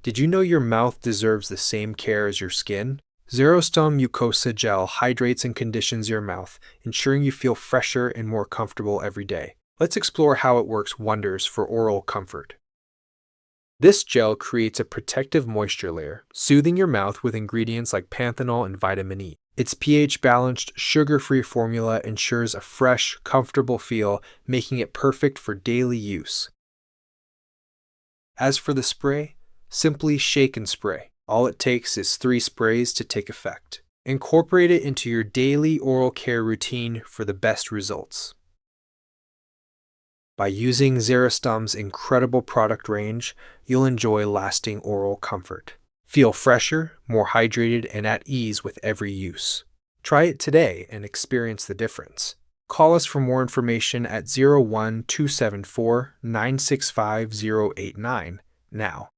Did you know your mouth deserves the same care as your skin? Xerostom Mucosa Gel hydrates and conditions your mouth, ensuring you feel fresher and more comfortable every day. Let's explore how it works wonders for oral comfort. This gel creates a protective moisture layer, soothing your mouth with ingredients like panthenol and vitamin E. Its pH-balanced, sugar-free formula ensures a fresh, comfortable feel, making it perfect for daily use. As for the spray, simply shake and spray. All it takes is 3 sprays to take effect. Incorporate it into your daily oral care routine for the best results. By using Xerostom's incredible product range, you'll enjoy lasting oral comfort. Feel fresher, more hydrated, and at ease with every use. Try it today and experience the difference. Call us for more information at 01274 965 089 now.